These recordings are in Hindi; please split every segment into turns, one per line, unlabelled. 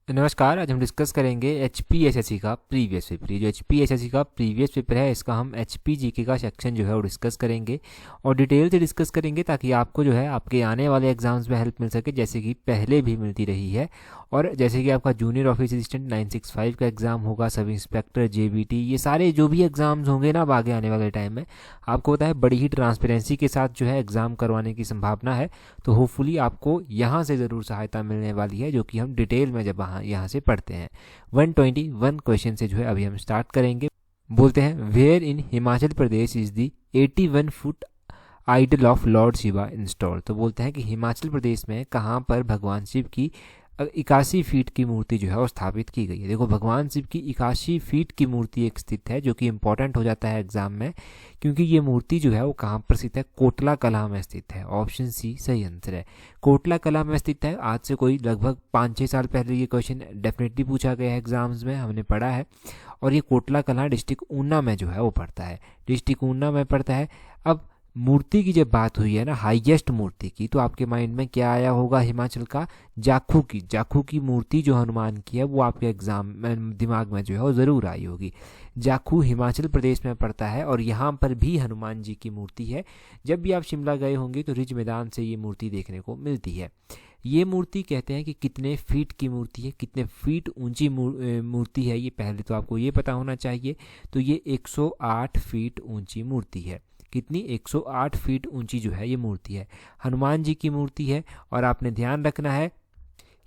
नमस्कार। आज हम डिस्कस करेंगे HPSSC का प्रीवियस पेपर। ये जो HPSSC का प्रीवियस पेपर है इसका हम HPGK का सेक्शन जो है वो डिस्कस करेंगे और डिटेल से डिस्कस करेंगे ताकि आपको जो है आपके आने वाले एग्जाम्स में हेल्प मिल सके, जैसे कि पहले भी मिलती रही है। और जैसे कि आपका जूनियर ऑफिस असिस्टेंट 965 का एग्ज़ाम होगा, सब इंस्पेक्टर, JBT, ये सारे जो भी एग्ज़ाम्स होंगे ना अब आगे आने वाले टाइम में, आपको पता है बड़ी ही ट्रांसपेरेंसी के साथ जो है एग्ज़ाम करवाने की संभावना है। तो होपफुली आपको यहाँ से ज़रूर सहायता मिलने वाली है, जो कि हम डिटेल में जब यहाँ से पढ़ते हैं। 121 क्वेश्चन से जो है अभी हम स्टार्ट करेंगे। बोलते हैं, where in Himachal Pradesh is the 81 foot idol of Lord Shiva installed. तो बोलते हैं कि हिमाचल प्रदेश में कहाँ पर भगवान शिव की 81 फीट की मूर्ति जो है वो स्थापित की गई है। देखो, भगवान शिव की 81 फीट की मूर्ति एक स्थित है, जो कि इंपॉर्टेंट हो जाता है एग्जाम में, क्योंकि ये मूर्ति जो है वो कहाँ पर स्थित है? कोटला कला में स्थित है। ऑप्शन सी सही आंसर है, कोटला कला में स्थित है। आज से कोई लगभग 5-6 साल पहले ये क्वेश्चन डेफिनेटली पूछा गया है एग्जाम्स में, हमने पढ़ा है। और ये कोटला कला डिस्ट्रिक्ट ऊना में जो है वो पड़ता है, डिस्ट्रिक्ट ऊना में पड़ता है। अब मूर्ति की जब बात हुई है ना, हाईएस्ट मूर्ति की, तो आपके माइंड में क्या आया होगा? हिमाचल का जाखू की मूर्ति जो हनुमान की है वो आपके एग्जाम में दिमाग में जो है वो ज़रूर आई होगी। जाखू हिमाचल प्रदेश में पड़ता है और यहाँ पर भी हनुमान जी की मूर्ति है। जब भी आप शिमला गए होंगे तो रिज मैदान से ये मूर्ति देखने को मिलती है। ये मूर्ति कहते हैं कि कितने फीट की मूर्ति है, कितने फीट ऊंची मूर्ति है, ये पहले तो आपको ये पता होना चाहिए। तो ये 108 फीट ऊंची मूर्ति है। कितनी? 108 फीट ऊंची जो है ये मूर्ति है, हनुमान जी की मूर्ति है। और आपने ध्यान रखना है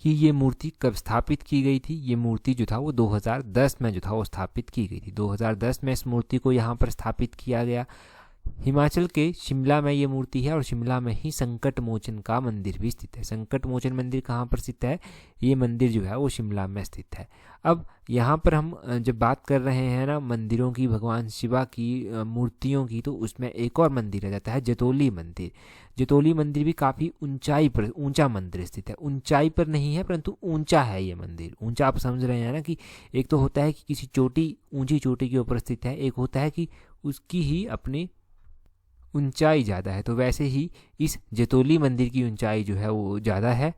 कि ये मूर्ति कब स्थापित की गई थी। ये मूर्ति जो था वो 2010 में जो था वो स्थापित की गई थी। 2010 में इस मूर्ति को यहाँ पर स्थापित किया गया। हिमाचल के शिमला में ये मूर्ति है और शिमला में ही संकट मोचन का मंदिर भी स्थित है। संकट मोचन मंदिर कहाँ पर स्थित है? ये मंदिर जो है वो शिमला में स्थित है। अब यहाँ पर हम जब बात कर रहे हैं ना मंदिरों की, भगवान शिवा की मूर्तियों की, तो उसमें एक और मंदिर आ जाता है, जतोली मंदिर। जतोली मंदिर भी काफ़ी ऊंचाई पर, ऊंचा मंदिर स्थित है। ऊंचाई पर नहीं है परंतु ऊंचा है ये मंदिर। ऊंचा आप समझ रहे हैं ना, कि एक तो होता है कि किसी चोटी, ऊंची चोटी के ऊपर स्थित है, एक होता है कि उसकी ही अपनी ऊंचाई ज़्यादा है। तो वैसे ही इस जतोली मंदिर की ऊंचाई जो है वो ज़्यादा है।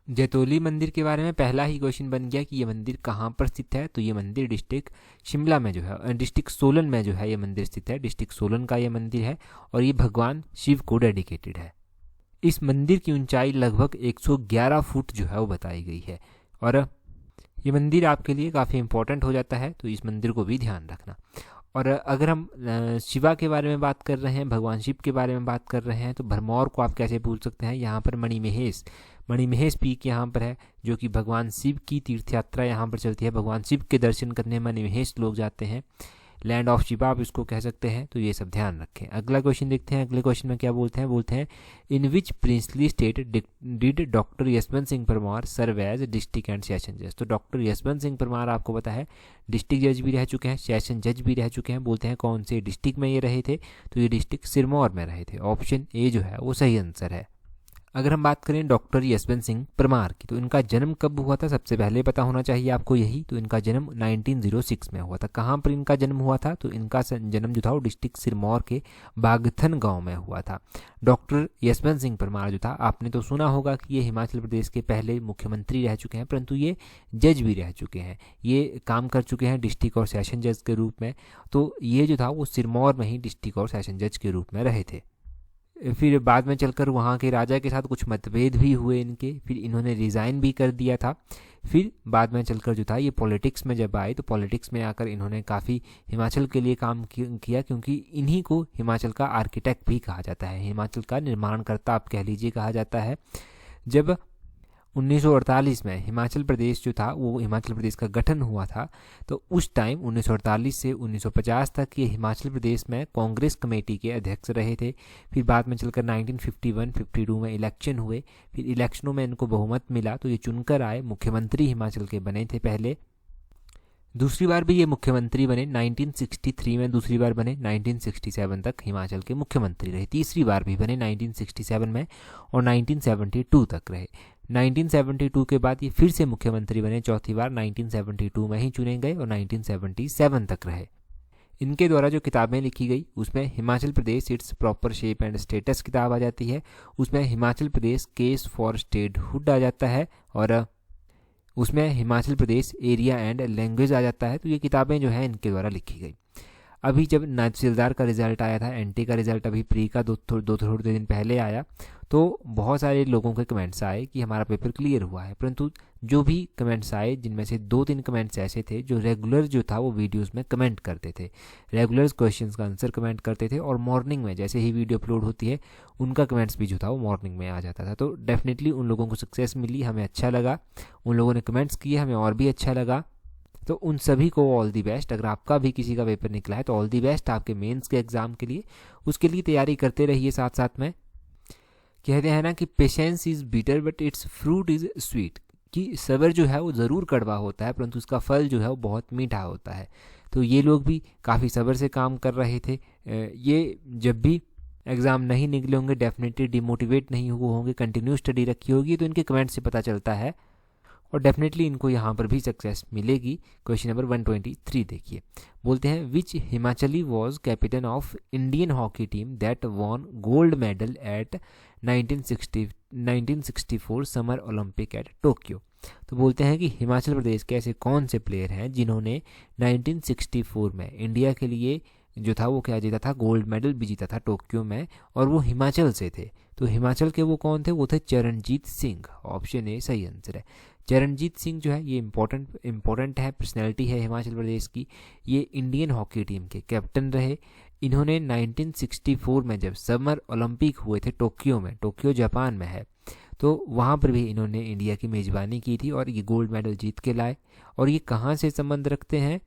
जतोली मंदिर के बारे में पहला ही क्वेश्चन बन गया कि ये मंदिर कहाँ पर स्थित है। तो ये मंदिर डिस्ट्रिक्ट शिमला में जो है, डिस्ट्रिक्ट सोलन में जो है ये मंदिर स्थित है। डिस्ट्रिक्ट सोलन का ये मंदिर है और ये भगवान शिव को डेडिकेटेड है। इस मंदिर की ऊंचाई लगभग 111 फुट जो है वो बताई गई है। और ये मंदिर आपके लिए काफ़ी इंपॉर्टेंट हो जाता है, तो इस मंदिर को भी ध्यान रखना। और अगर हम शिवा के बारे में बात कर रहे हैं, भगवान शिव के बारे में बात कर रहे हैं, तो भरमौर को आप कैसे भूल सकते हैं? यहाँ पर मणिमहेश पीक यहाँ पर है, जो कि भगवान शिव की तीर्थ यात्रा यहाँ पर चलती है। भगवान शिव के दर्शन करने मणिमहेश लोग जाते हैं, लैंड ऑफ शिवा आप इसको कह सकते हैं। तो ये सब ध्यान रखें। अगला क्वेश्चन देखते हैं। अगले क्वेश्चन में क्या बोलते हैं? In which princely state did doctor Yashwant Singh Parmar serve as district and session जज। तो डॉक्टर यशवंत सिंह परमार आपको पता है डिस्ट्रिक्ट जज भी रह चुके हैं, सेशन जज भी रह चुके हैं। बोलते हैं कौन से डिस्ट्रिक्ट में ये रहे थे? तो ये डिस्ट्रिक्ट सिरमौर में रहे थे। ऑप्शन ए जो है वो सही आंसर है। अगर हम बात करें डॉक्टर यशवंत सिंह परमार की, तो इनका जन्म कब हुआ था? सबसे पहले पता होना चाहिए आपको यही। तो इनका जन्म 1906 में हुआ था। कहाँ पर इनका जन्म हुआ था? तो इनका जन्म जो था वो डिस्ट्रिक्ट सिरमौर के बागथन गांव में हुआ था। डॉक्टर यशवंत सिंह परमार जो था, आपने तो सुना होगा कि ये हिमाचल प्रदेश के पहले मुख्यमंत्री रह चुके हैं, परंतु ये जज भी रह चुके हैं। ये काम कर चुके हैं डिस्ट्रिक्ट और सेशन जज के रूप में। तो ये जो था वो सिरमौर में ही डिस्ट्रिक्ट और सेशन जज के रूप में रहे थे। फिर बाद में चलकर वहाँ के राजा के साथ कुछ मतभेद भी हुए इनके, फिर इन्होंने रिज़ाइन भी कर दिया था। फिर बाद में चलकर जो था ये पॉलिटिक्स में जब आए, तो पॉलिटिक्स में आकर इन्होंने काफ़ी हिमाचल के लिए काम किया, क्योंकि इन्हीं को हिमाचल का आर्किटेक्ट भी कहा जाता है, हिमाचल का निर्माणकर्ता आप कह लीजिए कहा जाता है। जब 1948 में हिमाचल प्रदेश जो था वो हिमाचल प्रदेश का गठन हुआ था, तो उस टाइम 1948 से 1950 तक ये हिमाचल प्रदेश में कांग्रेस कमेटी के अध्यक्ष रहे थे। फिर बाद में चलकर 1951-52 में इलेक्शन हुए, फिर इलेक्शनों में इनको बहुमत मिला तो ये चुनकर आए, मुख्यमंत्री हिमाचल के बने थे पहले। दूसरी बार भी ये मुख्यमंत्री बने 1963 में, दूसरी बार बने 1967 तक हिमाचल के मुख्यमंत्री रहे, तीसरी बार भी बने 1967 में और 1972 तक रहे। 1972 के बाद ये फिर से मुख्यमंत्री बने चौथी बार, 1972 में ही चुने गए और 1977 तक रहे। इनके द्वारा जो किताबें लिखी गई उसमें Himachal Pradesh its proper shape and status किताब आ जाती है, उसमें Himachal Pradesh case for statehood आ जाता है, और उसमें Himachal Pradesh area and language आ जाता है। तो ये किताबें जो हैं इनके द्वारा लिखी गई। अभी जब तहसीलदार का रिजल्ट आया था, एनटी का रिजल्ट अभी प्री का थोड़े दिन पहले आया, तो बहुत सारे लोगों के कमेंट्स आए कि हमारा पेपर क्लियर हुआ है, परंतु जो भी कमेंट्स आए जिनमें से 2-3 कमेंट्स ऐसे थे जो रेगुलर जो था वो वीडियोस में कमेंट करते थे, रेगुलर क्वेश्चंस का आंसर कमेंट करते थे, और मॉर्निंग में जैसे ही वीडियो अपलोड होती है उनका कमेंट्स भी जो था वो मॉर्निंग में आ जाता था। तो डेफिनेटली उन लोगों को सक्सेस मिली, हमें अच्छा लगा, उन लोगों ने कमेंट्स किए, हमें और भी अच्छा लगा। तो उन सभी को ऑल दी बेस्ट। अगर आपका भी किसी का पेपर निकला है तो ऑल दी बेस्ट आपके मेंस के एग्ज़ाम के लिए, उसके लिए तैयारी करते रहिए साथ साथ में। कहते हैं ना कि patience is bitter but it's fruit is sweet, कि सब्र जो है वो ज़रूर कड़वा होता है परंतु उसका फल जो है वो बहुत मीठा होता है। तो ये लोग भी काफ़ी सब्र से काम कर रहे थे। ये जब भी एग्ज़ाम नहीं निकले होंगे डेफिनेटली डिमोटिवेट नहीं हुए होंगे, कंटिन्यू स्टडी रखी होगी, तो इनके कमेंट से पता चलता है, और डेफिनेटली इनको यहाँ पर भी सक्सेस मिलेगी। क्वेश्चन नंबर 123 देखिए, बोलते हैं which Himachali was captain of Indian hockey team that won gold medal at 1964 summer Olympic at Tokyo. तो बोलते हैं कि हिमाचल प्रदेश के ऐसे कौन से प्लेयर हैं जिन्होंने 1964 में इंडिया के लिए जो था वो क्या जीता था, गोल्ड मेडल भी जीता था टोक्यो में, और वो हिमाचल से थे। तो हिमाचल के वो कौन थे, वो थे चरणजीत सिंह। ऑप्शन ए सही आंसर है। चरणजीत सिंह जो है ये इम्पोर्टेंट है, पर्सनैलिटी है हिमाचल प्रदेश की। ये इंडियन हॉकी टीम के कैप्टन रहे। इन्होंने 1964 में जब समर ओलंपिक हुए थे टोक्यो में, टोक्यो जापान में है, तो वहाँ पर भी इन्होंने इंडिया की मेज़बानी की थी और ये गोल्ड मेडल जीत के लाए। और ये कहाँ से संबंध रखते हैं,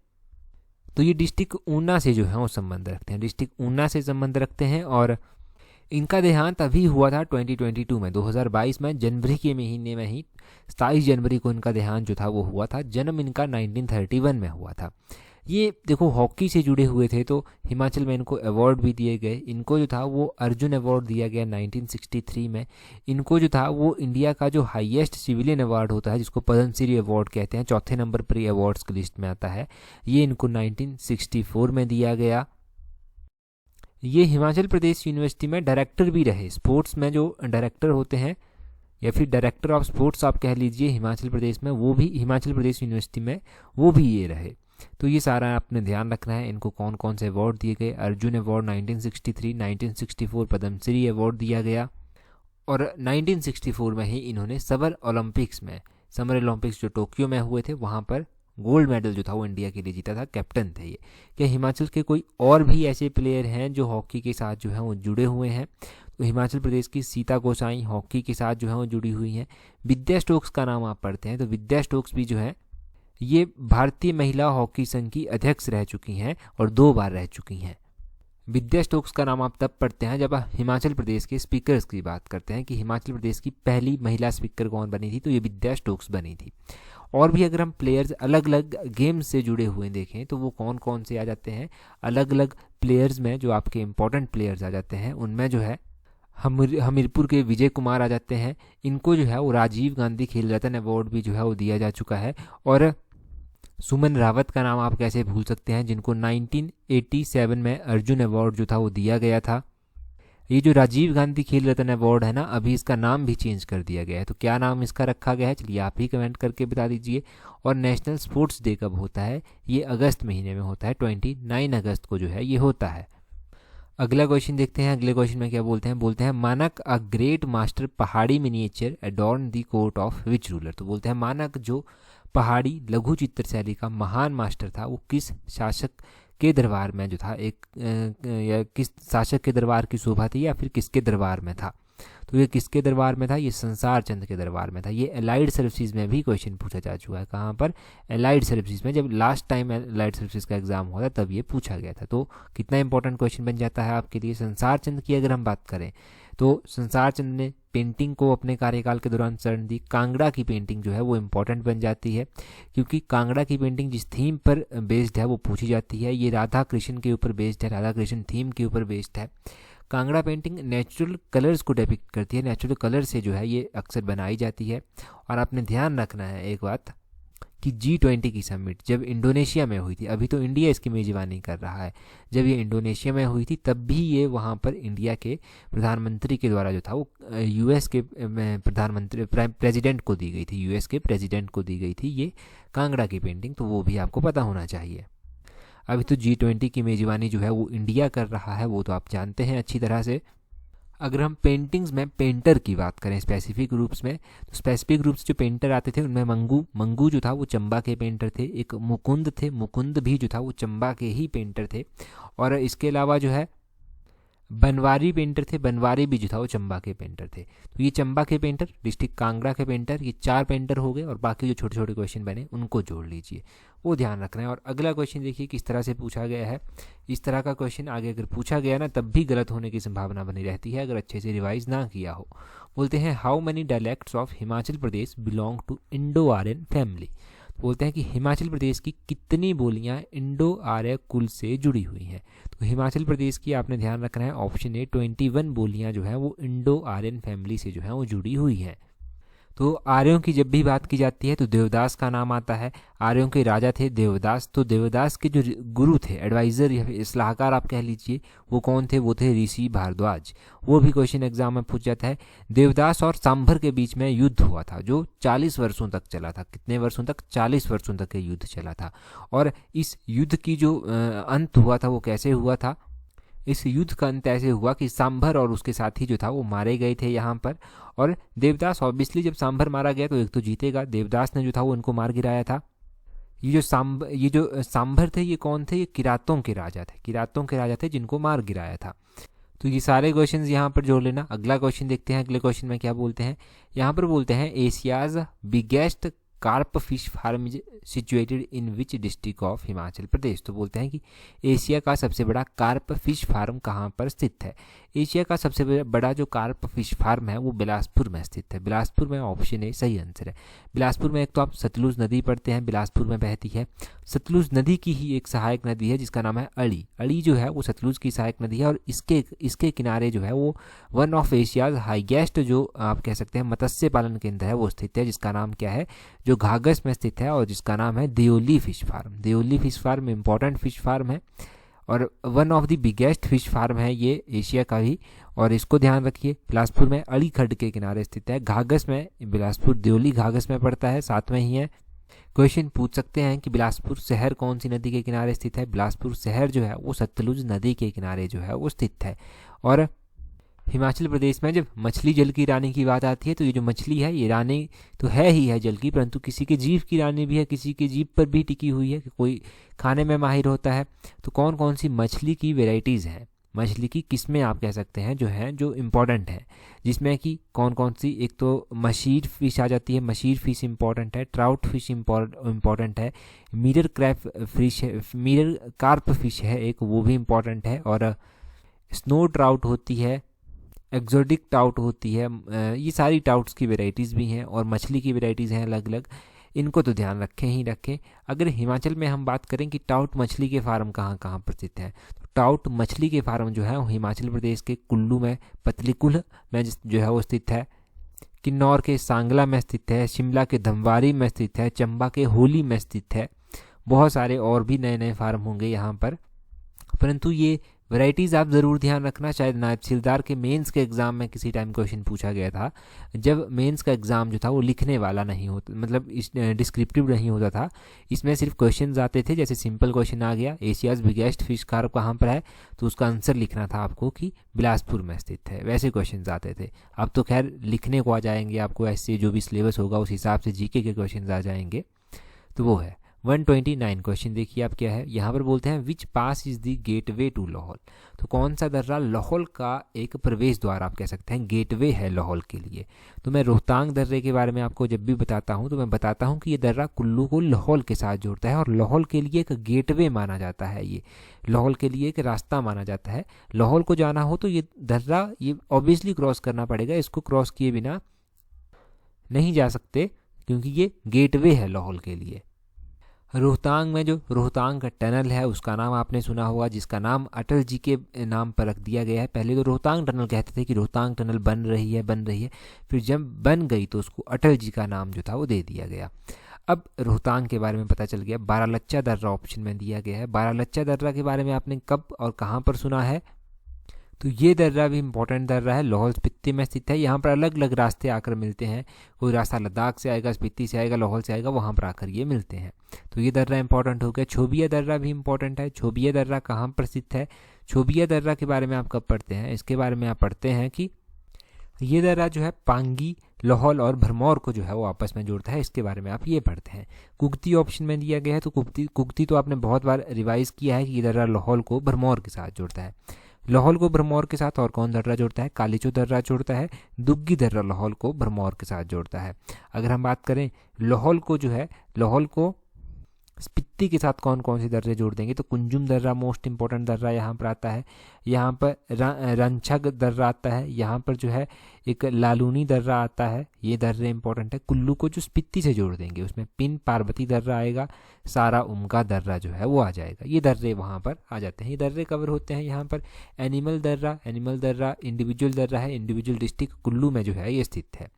तो ये डिस्ट्रिक्ट ऊना से जो है वो संबंध रखते हैं, डिस्ट्रिक्ट ऊना से संबंध रखते हैं। और इनका देहांत अभी हुआ था 2022 में, 2022 में जनवरी के महीने में ही 27 जनवरी को इनका देहांत जो था वो हुआ था। जन्म इनका 1931 में हुआ था। ये देखो हॉकी से जुड़े हुए थे तो हिमाचल में इनको अवार्ड भी दिए गए। इनको जो था वो अर्जुन अवार्ड दिया गया 1963 में। इनको जो था वो इंडिया का जो हाईएस्ट सिविलियन अवार्ड होता है जिसको पद्मश्री अवार्ड कहते हैं, चौथे नंबर पर ये अवार्ड्स की लिस्ट में आता है, ये इनको 1964 में दिया गया। ये हिमाचल प्रदेश यूनिवर्सिटी में डायरेक्टर भी रहे, स्पोर्ट्स में जो डायरेक्टर होते हैं या फिर डायरेक्टर ऑफ स्पोर्ट्स आप कह लीजिए हिमाचल प्रदेश में, वो भी हिमाचल प्रदेश यूनिवर्सिटी में वो भी ये रहे। तो ये सारा आपने ध्यान रखना है। इनको कौन कौन से अवार्ड दिए गए, अर्जुन अवार्ड 1963, 1964 पद्मश्री अवार्ड दिया गया, और 1964 में ही इन्होंने समर ओलंपिक्स जो टोक्यो में हुए थे वहाँ पर गोल्ड मेडल जो था वो इंडिया के लिए जीता था, कैप्टन थे ये। क्या हिमाचल के कोई और भी ऐसे प्लेयर हैं जो हॉकी के साथ जो है वो जुड़े हुए हैं, तो हिमाचल प्रदेश की सीता गोसाई हॉकी के साथ जो है वो जुड़ी हुई हैं। विद्या स्टोक्स का नाम आप पढ़ते हैं तो विद्या स्टोक्स भी जो है ये भारतीय महिला हॉकी संघ की अध्यक्ष रह चुकी हैं और 2 बार रह चुकी हैं। विद्या स्टोक्स का नाम आप तब पढ़ते हैं जब आप हिमाचल प्रदेश के स्पीकर्स की बात करते हैं कि हिमाचल प्रदेश की पहली महिला स्पीकर कौन बनी थी, तो ये विद्या स्टोक्स बनी थी। और भी अगर हम प्लेयर्स अलग अलग गेम्स से जुड़े हुए देखें तो वो कौन कौन से आ जाते हैं, अलग अलग प्लेयर्स में जो आपके इंपॉर्टेंट प्लेयर्स आ जाते हैं उनमें जो है हमीरपुर के विजय कुमार आ जाते हैं। इनको जो है वो राजीव गांधी खेल रत्न अवार्ड भी जो है वो दिया जा चुका है। और सुमन रावत का नाम आप कैसे भूल सकते हैं जिनको 1987 में अर्जुन अवार्ड जो था वो दिया गया था। ये जो राजीव गांधी खेल रत्न अवार्ड है ना, अभी इसका नाम भी चेंज कर दिया गया है, तो क्या नाम इसका रखा गया है चलिए आप ही कमेंट करके बता दीजिए। और नेशनल स्पोर्ट्स डे कब होता है, ये अगस्त महीने में होता है, 29 अगस्त को जो है ये होता है। अगला क्वेश्चन देखते हैं। अगले क्वेश्चन में क्या बोलते हैं मानक अ ग्रेट मास्टर पहाड़ी miniature adorn the court of which ruler. तो बोलते हैं मानक जो पहाड़ी लघु चित्र शैली का महान मास्टर था वो किस शासक के दरबार में जो था या किस शासक के दरबार की शोभा थी या फिर किसके दरबार में था। तो ये किसके दरबार में था, ये संसार चंद के दरबार में था। ये एलाइड सर्विसेज में भी क्वेश्चन पूछा जा चुका है। कहाँ पर, एलाइड सर्विसेज में। जब लास्ट टाइम एलाइड सर्विसेज का एग्जाम हुआ था तब ये पूछा गया था। तो कितना इंपॉर्टेंट क्वेश्चन बन जाता है आपके लिए। संसार चंद की अगर हम बात करें तो संसार चंद ने पेंटिंग को अपने कार्यकाल के दौरान शरण दी। कांगड़ा की पेंटिंग जो है वो इम्पोर्टेंट बन जाती है क्योंकि कांगड़ा की पेंटिंग जिस थीम पर बेस्ड है वो पूछी जाती है। ये राधा कृष्ण के ऊपर बेस्ड है, राधा कृष्ण थीम के ऊपर बेस्ड है। कांगड़ा पेंटिंग नेचुरल कलर्स को डिपिक्ट करती है, नेचुरल कलर से जो है ये अक्सर बनाई जाती है। और आपने ध्यान रखना है एक बात कि G20 की समिट जब इंडोनेशिया में हुई थी, अभी तो इंडिया इसकी मेज़बानी कर रहा है, जब ये इंडोनेशिया में हुई थी तब भी ये वहाँ पर इंडिया के प्रधानमंत्री के द्वारा जो था वो यूएस के प्रधानमंत्री प्रेसिडेंट को दी गई थी, यूएस के प्रेसिडेंट को दी गई थी ये कांगड़ा की पेंटिंग, तो वो भी आपको पता होना चाहिए। अभी तो G20 की मेज़बानी जो है वो इंडिया कर रहा है, वो तो आप जानते हैं अच्छी तरह से। अगर हम पेंटिंग्स में पेंटर की बात करें स्पेसिफिक रूप्स में, तो स्पेसिफिक रूप्स जो पेंटर आते थे उनमें मंगू जो था वो चंबा के पेंटर थे, एक मुकुंद थे, मुकुंद भी जो था वो चंबा के ही पेंटर थे, और इसके अलावा जो है बनवारी पेंटर थे, बनवारी भी जो था वो चंबा के पेंटर थे। तो ये चंबा के पेंटर, डिस्ट्रिक्ट कांगड़ा के पेंटर, ये 4 पेंटर हो गए, और बाकी जो छोटे छोटे क्वेश्चन बने उनको जोड़ लीजिए, वो ध्यान रखना है। और अगला क्वेश्चन देखिए किस तरह से पूछा गया है। इस तरह का क्वेश्चन आगे अगर पूछा गया ना तब भी गलत होने की संभावना बनी रहती है अगर अच्छे से रिवाइज ना किया हो। बोलते हैं how many dialects of Himachal Pradesh belong to Indo Aryan family. बोलते हैं कि हिमाचल प्रदेश की कितनी बोलियां इंडो आर्य कुल से जुड़ी हुई हैं। तो हिमाचल प्रदेश की आपने ध्यान रखना है, ऑप्शन ए 21 बोलियां जो हैं वो इंडो आर्यन फैमिली से जो है वो जुड़ी हुई हैं। तो आर्यों की जब भी बात की जाती है तो देवदास का नाम आता है। आर्यों के राजा थे देवदास, तो देवदास के जो गुरु थे, एडवाइज़र या सलाहकार आप कह लीजिए, वो कौन थे? वो थे ऋषि भारद्वाज। वो भी क्वेश्चन एग्जाम में पूछ जाता है। देवदास और सांभर के बीच में युद्ध हुआ था जो 40 वर्षों तक चला था। कितने वर्षों तक? 40 वर्षों तक ये युद्ध चला था। और इस युद्ध की जो अंत हुआ था वो कैसे हुआ था? इस युद्ध का अंत ऐसे हुआ कि सांभर और उसके साथी जो था वो मारे गए थे यहाँ पर। और देवदास ऑब्वियसली जब सांभर मारा गया तो एक तो जीतेगा, देवदास ने जो था वो उनको मार गिराया था। ये जो सांभर थे ये कौन थे? ये किरातों के राजा थे, किरातों के राजा थे जिनको मार गिराया था। तो ये सारे क्वेश्चंस यहाँ पर जोड़ लेना। अगला क्वेश्चन देखते हैं, अगले क्वेश्चन में क्या बोलते हैं। यहाँ पर बोलते हैं Asia's biggest carp fish farm is situated in which district of Himachal Pradesh. तो बोलते हैं कि एशिया का सबसे बड़ा कार्प फिश फार्म कहाँ पर स्थित है। एशिया का सबसे बड़ा जो कार्प फिश फार्म है वो बिलासपुर में स्थित है। बिलासपुर में, ऑप्शन ए सही आंसर है। बिलासपुर में एक तो आप सतलुज नदी पढ़ते हैं, बिलासपुर में बहती है। सतलुज नदी की ही एक सहायक नदी है जिसका नाम है अड़ी। अड़ी जो है वो सतलुज की सहायक नदी है और इसके किनारे जो है वो वन ऑफ एशियाज हाईएस्ट जो आप कह सकते हैं मत्स्य पालन केंद्र है वो स्थित है, जिसका नाम क्या है? जो घाघस में स्थित है और जिसका नाम है Deoli fish farm. Deoli fish farm important fish farm है और one of the biggest fish farm है ये एशिया का भी, और इसको ध्यान रखिए। बिलासपुर में अड़ी खड्ड के किनारे स्थित है। घाघस में, बिलासपुर देओली घाघस में पड़ता है, साथ में ही है। क्वेश्चन पूछ सकते हैं कि बिलासपुर शहर कौन सी नदी के किनारे स्थित है। बिलासपुर शहर जो है वो सतलुज नदी के किनारे जो है वो स्थित है। और हिमाचल प्रदेश में जब मछली जल की रानी की बात आती है तो ये जो मछली है ये रानी तो है ही है जल की, परंतु किसी के जीव की रानी भी है, किसी के जीव पर भी टिकी हुई है कि कोई खाने में माहिर होता है। तो कौन कौन सी मछली की वेराइटीज़ हैं, मछली की किस्में आप कह सकते हैं जो हैं जो इम्पॉर्टेंट हैं, जिसमें कि कौन कौन सी? एक तो मशीर फिश आ जाती है, मशीर फिश इम्पॉर्टेंट है। ट्राउट फिश इम्पॉर्टेंट है। मिरर कार्प फिश है एक, वो भी इम्पॉर्टेंट है। और स्नो ट्राउट होती है, एक्जोटिक टाउट होती है। ये सारी टाउट्स की वेराइटीज़ भी हैं और मछली की वेराइटीज़ हैं अलग अलग, इनको तो ध्यान रखें ही रखें। अगर हिमाचल में हम बात करें कि टाउट मछली के फार्म कहाँ कहाँ पर स्थित हैं, तो टाउट मछली के फार्म जो है वो हिमाचल प्रदेश के कुल्लू में, पतलीकुल में जो है वो स्थित है, किन्नौर के सांगला में स्थित है, शिमला के धमवारी में स्थित है, चंबा के होली में स्थित है। बहुत सारे और भी नए नए फार्म होंगे यहाँ पर, परंतु ये वैरायटीज़ आप ज़रूर ध्यान रखना। शायद नायब तहसीलदार के मेंस के एग्ज़ाम में किसी टाइम क्वेश्चन पूछा गया था, जब मेंस का एग्ज़ाम जो था वो लिखने वाला नहीं होता, मतलब इस डिस्क्रिप्टिव नहीं होता था, इसमें सिर्फ क्वेश्चंस आते थे। जैसे सिंपल क्वेश्चन आ गया एशियाज़ बिगेस्ट फिश कार्प कहाँ पर है, तो उसका आंसर लिखना था आपको कि बिलासपुर में स्थित है, वैसे क्वेश्चन आते थे। अब तो खैर लिखने को आ जाएंगे, आपको ऐसे जो भी सिलेबस होगा उस हिसाब से जीके के क्वेश्चन आ जाएंगे। तो वो है 129 क्वेश्चन। देखिए आप क्या है, यहाँ पर बोलते हैं which pass is the gateway to Lahaul. तो कौन सा दर्रा लाहौल का एक प्रवेश द्वार आप कह सकते हैं, गेटवे है लाहौल के लिए। तो मैं रोहतांग दर्रे के बारे में आपको जब भी बताता हूँ तो मैं बताता हूँ कि ये दर्रा कुल्लू को लाहौल के साथ जोड़ता है और लाहौल के लिए एक गेटवे माना जाता है, ये लाहौल के लिए एक रास्ता माना जाता है। लाहौल को जाना हो तो ये दर्रा ये ऑब्वियसली क्रॉस करना पड़ेगा, इसको क्रॉस किए बिना नहीं जा सकते क्योंकि ये गेटवे है लाहौल के लिए। रोहतांग में जो रोहतांग का टनल है उसका नाम आपने सुना होगा, जिसका नाम अटल जी के नाम पर रख दिया गया है। पहले तो रोहतांग टनल कहते थे कि रोहतांग टनल बन रही है, फिर जब बन गई तो उसको अटल जी का नाम जो था वो दे दिया गया। अब रोहतांग के बारे में पता चल गया। बारालच्चा दर्रा ऑप्शन में दिया गया है। बारालच्चा दर्रा के बारे में आपने कब और कहाँ पर सुना है? तो ये दर्रा भी इम्पोर्टेंट दर्रा है, लाहौल स्पीति में स्थित है। यहाँ पर अलग अलग रास्ते आकर मिलते हैं, कोई रास्ता लद्दाख से आएगा, स्पीति से आएगा, लाहौल से आएगा, वहाँ पर आकर ये मिलते हैं। तो ये दर्रा इंपॉर्टेंट हो गया। छोबिया दर्रा भी इंपॉर्टेंट है। छोबिया दर्रा कहाँ पर स्थित है? छोबिया दर्रा के बारे में आप कब पढ़ते हैं? इसके बारे में आप पढ़ते हैं कि ये दर्रा जो है पांगी, लाहौल और भरमौर को जो है वो आपस में जोड़ता है। इसके बारे में आप ये पढ़ते हैं। कुगती ऑप्शन में दिया गया है। तो कुगती तो आपने बहुत बार रिवाइज किया है कि ये दर्रा लाहौल को भरमौर के साथ जोड़ता है। लाहौल को भरमौर के साथ और कौन दर्रा जोड़ता है? कालीचो दर्रा जोड़ता है। दुग्गी दर्रा लाहौल को भरमौर के साथ जोड़ता है। अगर हम बात करें लाहौल को जो है, लाहौल को स्पीति के साथ कौन कौन से दर्रे जोड़ देंगे? तो कुंजुम दर्रा मोस्ट इंपॉर्टेंट दर्रा यहाँ पर आता है। यहाँ पर रंछग दर्रा आता है। यहाँ पर जो है एक लालूनी दर्रा आता है। ये दर्रे इंपॉर्टेंट है। कुल्लू को जो स्पीति से जोड़ देंगे उसमें पिन पार्वती दर्रा आएगा, सारा उमगा दर्रा जो है वो आ जाएगा। ये दर्रे वहाँ पर आ जाते हैं। ये दर्रे कवर होते हैं यहाँ पर। एनिमल दर्रा इंडिविजुअल दर्रा है। इंडिविजुअल डिस्ट्रिक्ट कुल्लू में जो है ये स्थित है।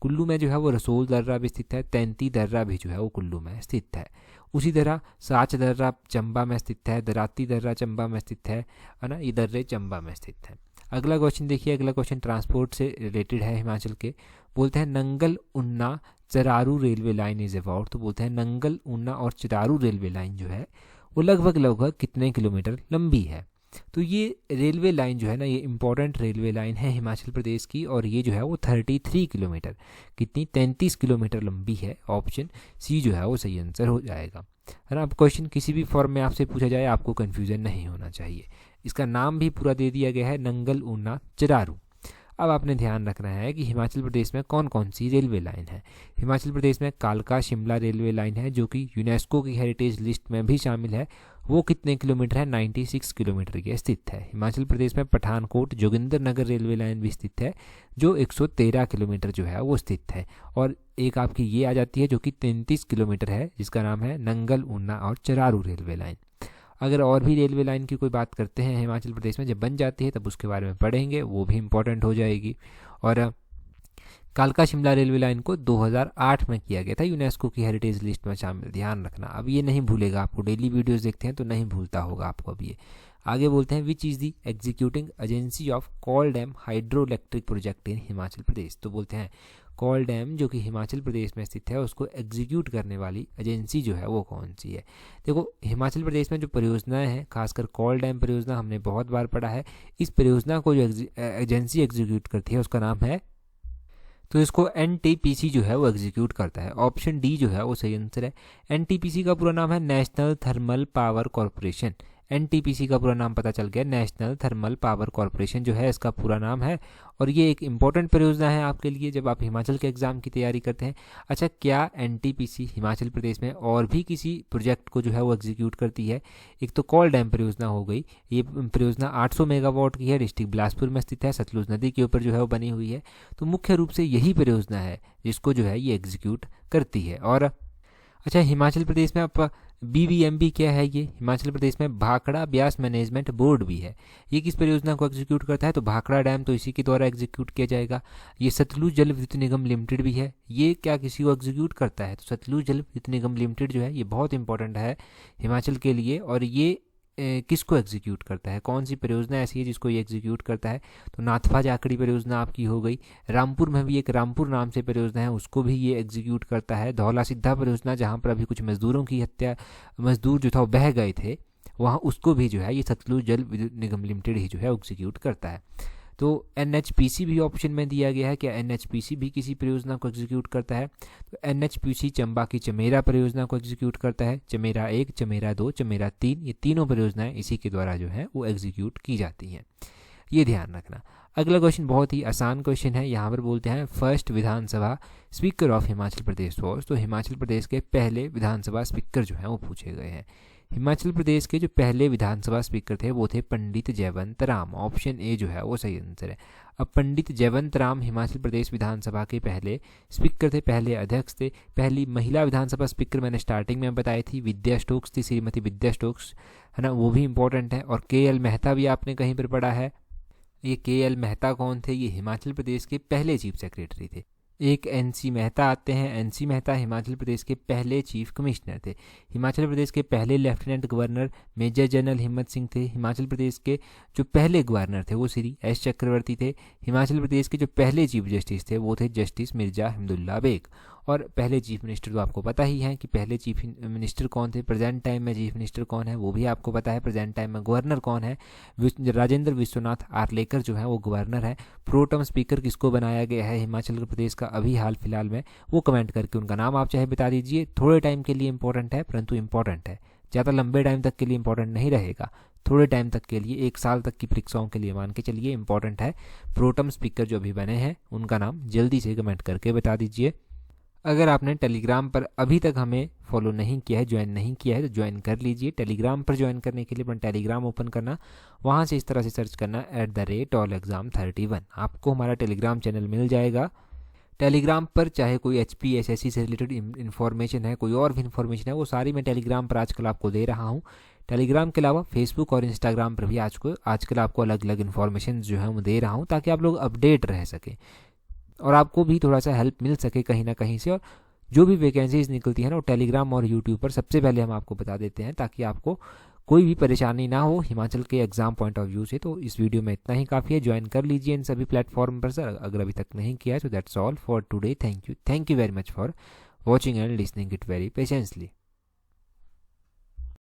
कुल्लू में जो है वो रसोल दर्रा भी स्थित है। तैंती दर्रा भी जो है वो कुल्लू में स्थित है। उसी तरह साच दर्रा चंबा में स्थित है। दराती दर्रा चंबा में स्थित है ना। ये दर्रे चंबा में स्थित है। अगला क्वेश्चन देखिए। अगला क्वेश्चन ट्रांसपोर्ट से रिलेटेड है, हिमाचल के। बोलते हैं नंगल उन्ना चरारू रेलवे लाइन इज अबाउट। तो बोलते हैं नंगल उन्ना और चरारू रेलवे लाइन जो है वो लगभग कितने किलोमीटर लंबी है? तो ये रेलवे लाइन जो है ना, ये इंपॉर्टेंट रेलवे लाइन है हिमाचल प्रदेश की, और ये जो है वो 33 किलोमीटर, कितनी 33 किलोमीटर लंबी है। ऑप्शन सी जो है वो सही आंसर हो जाएगा, है ना। अब क्वेश्चन किसी भी फॉर्म में आपसे पूछा जाए आपको कन्फ्यूजन नहीं होना चाहिए। इसका नाम भी पूरा दे दिया गया है, नंगल ऊना चरारू। अब आपने ध्यान रखना है कि हिमाचल प्रदेश में कौन कौन सी रेलवे लाइन है। हिमाचल प्रदेश में कालका शिमला रेलवे लाइन है जो कि यूनेस्को की हेरिटेज लिस्ट में भी शामिल है। वो कितने किलोमीटर है? 96 किलोमीटर की स्थित है। हिमाचल प्रदेश में पठानकोट जोगिंदरनगर रेलवे लाइन भी स्थित है जो 113 किलोमीटर जो है वो स्थित है। और एक आपकी ये आ जाती है जो कि 33 किलोमीटर है, जिसका नाम है नंगल ऊना और चरारू रेलवे लाइन। अगर और भी रेलवे लाइन की कोई बात करते हैं हिमाचल प्रदेश में, जब बन जाती है तब उसके बारे में पढ़ेंगे, वो भी इंपॉर्टेंट हो जाएगी। और कालका शिमला रेलवे लाइन को 2008 में किया गया था, यूनेस्को की हेरिटेज लिस्ट में शामिल, ध्यान रखना। अब ये नहीं भूलेगा आपको, डेली वीडियोस देखते हैं तो नहीं भूलता होगा आपको। अब ये आगे बोलते हैं which is the executing agency of Kol dam hydro electric project in Himachal Pradesh. तो बोलते हैं कॉल डैम जो कि हिमाचल प्रदेश में स्थित है उसको एग्जीक्यूट करने वाली एजेंसी जो है वो कौन सी है। देखो हिमाचल प्रदेश में जो परियोजनाएं हैं, खासकर कॉल डैम परियोजना हमने बहुत बार पढ़ा है। इस परियोजना को जो एजेंसी एग्जीक्यूट करती है उसका नाम है, तो इसको एनटीपीसी जो है वो एग्जीक्यूट करता है। ऑप्शन डी जो है वो सही आंसर है। एनटीपीसी का पूरा नाम है national thermal power corporation. NTPC का पूरा नाम पता चल गया, नेशनल थर्मल पावर कॉरपोरेशन जो है इसका पूरा नाम है। और ये एक इंपॉर्टेंट परियोजना है आपके लिए जब आप हिमाचल के एग्जाम की तैयारी करते हैं। अच्छा, क्या एनटीपीसी हिमाचल प्रदेश में और भी किसी प्रोजेक्ट को जो है वो एग्जीक्यूट करती है? एक तो कॉल डैम परियोजना हो गई, ये परियोजना 800 मेगावाट की है, डिस्ट्रिक्ट बिलासपुर में स्थित है, सतलुज नदी के ऊपर जो है वो बनी हुई है। तो मुख्य रूप से यही परियोजना है जिसको जो है ये एग्जीक्यूट करती है। और अच्छा, हिमाचल प्रदेश में आप BBMB क्या है? ये हिमाचल प्रदेश में भाखड़ा ब्यास मैनेजमेंट बोर्ड भी है। ये किस परियोजना को एग्जीक्यूट करता है? तो भाखड़ा डैम तो इसी के द्वारा एग्जीक्यूट किया जाएगा। ये सतलुज जल विद्युत निगम लिमिटेड भी है, ये क्या किसी को एग्जीक्यूट करता है? तो सतलुज जल विद्युत निगम लिमिटेड जो है ये बहुत इंपॉर्टेंट है हिमाचल के लिए। और ये किसको एग्जीक्यूट करता है? कौन सी परियोजना ऐसी है जिसको ये एग्जीक्यूट करता है? तो नाथपा जाखड़ी परियोजना आपकी हो गई। रामपुर में भी एक रामपुर नाम से परियोजना है, उसको भी ये एग्जीक्यूट करता है। धौला सिद्धा परियोजना जहाँ पर अभी कुछ मजदूरों की हत्या, मजदूर जो था वो बह गए थे, वहाँ उसको भी जो है ये सतलुज जल विद्युत निगम लिमिटेड ही जो है एग्जीक्यूट करता है। तो NHPC भी ऑप्शन में दिया गया है, क्या NHPC भी किसी परियोजना को एग्जीक्यूट करता है? तो NHPC चंबा की चमेरा परियोजना को एग्जीक्यूट करता है। चमेरा 1, चमेरा 2, चमेरा 3, ये तीनों परियोजनाएं इसी के द्वारा जो है वो एग्जीक्यूट की जाती हैं, ये ध्यान रखना। अगला क्वेश्चन बहुत ही आसान क्वेश्चन है, यहाँ पर बोलते हैं first Vidhan Sabha speaker of Himachal Pradesh was. तो हिमाचल प्रदेश के पहले विधानसभा स्पीकर जो हैं वो पूछे गए हैं। हिमाचल प्रदेश के जो पहले विधानसभा स्पीकर थे वो थे पंडित जयवंत राम। ऑप्शन ए जो है वो सही आंसर है। अब पंडित जयवंत राम हिमाचल प्रदेश विधानसभा के पहले स्पीकर थे, पहले अध्यक्ष थे। पहली महिला विधानसभा स्पीकर मैंने स्टार्टिंग में बताई थी, विद्या स्टोक्स थी, श्रीमती विद्या स्टोक्स, है ना, वो भी इंपॉर्टेंट है। और KL मेहता भी आपने कहीं पर पढ़ा है। ये KL मेहता कौन थे? ये हिमाचल प्रदेश के पहले चीफ सेक्रेटरी थे। एक एनसी मेहता आते हैं। एनसी मेहता हिमाचल प्रदेश के पहले चीफ कमिश्नर थे। हिमाचल प्रदेश के पहले लेफ्टिनेंट गवर्नर मेजर जनरल हिम्मत सिंह थे। हिमाचल प्रदेश के जो पहले गवर्नर थे वो श्री एस चक्रवर्ती थे। हिमाचल प्रदेश के जो पहले चीफ जस्टिस थे वो थे जस्टिस मिर्जा हिमदुल्ला बेग। और पहले चीफ मिनिस्टर तो आपको पता ही है कि पहले चीफ मिनिस्टर कौन थे। प्रेजेंट टाइम में चीफ मिनिस्टर कौन है वो भी आपको पता है। प्रेजेंट टाइम में गवर्नर कौन है, राजेंद्र विश्वनाथ आर्लेकर जो है वो गवर्नर है। प्रोटम स्पीकर किसको बनाया गया है हिमाचल प्रदेश का अभी हाल फिलहाल में, वो कमेंट करके उनका नाम आप चाहे बता दीजिए। थोड़े टाइम के लिए इंपॉर्टेंट है परंतु इंपॉर्टेंट है, ज़्यादा लंबे टाइम तक के लिए इंपॉर्टेंट नहीं रहेगा। थोड़े टाइम तक के लिए, 1 साल तक की परीक्षाओं के लिए मान के चलिए इंपॉर्टेंट है। प्रोटम स्पीकर जो अभी बने हैं उनका नाम जल्दी से कमेंट करके बता दीजिए। अगर आपने टेलीग्राम पर अभी तक हमें फॉलो नहीं किया है, ज्वाइन नहीं किया है, तो ज्वाइन कर लीजिए। टेलीग्राम पर ज्वाइन करने के लिए अपना टेलीग्राम ओपन करना, वहाँ से इस तरह से सर्च करना @allexam31। आपको हमारा टेलीग्राम चैनल मिल जाएगा। टेलीग्राम पर चाहे कोई HPSSC से रिलेटेड इन्फॉर्मेशन है, कोई और भी इन्फॉर्मेशन है, वो सारी मैं टेलीग्राम पर आजकल आपको दे रहा हूँ। टेलीग्राम के अलावा फेसबुक और इंस्टाग्राम पर भी आजकल आपको अलग अलग इन्फॉर्मेशन जो है वो दे रहा हूँ, ताकि आप लोग अपडेट रह सकें और आपको भी थोड़ा सा हेल्प मिल सके कहीं ना कहीं से। और जो भी वैकेंसीज निकलती है ना वो टेलीग्राम और यूट्यूब पर सबसे पहले हम आपको बता देते हैं, ताकि आपको कोई भी परेशानी ना हो हिमाचल के एग्जाम पॉइंट ऑफ व्यू से। तो इस वीडियो में इतना ही काफ़ी है। ज्वाइन कर लीजिए इन सभी प्लेटफॉर्म पर सर, अगर अभी तक नहीं किया है। तो that's all for today. Thank you very much for watching and listening it very patiently.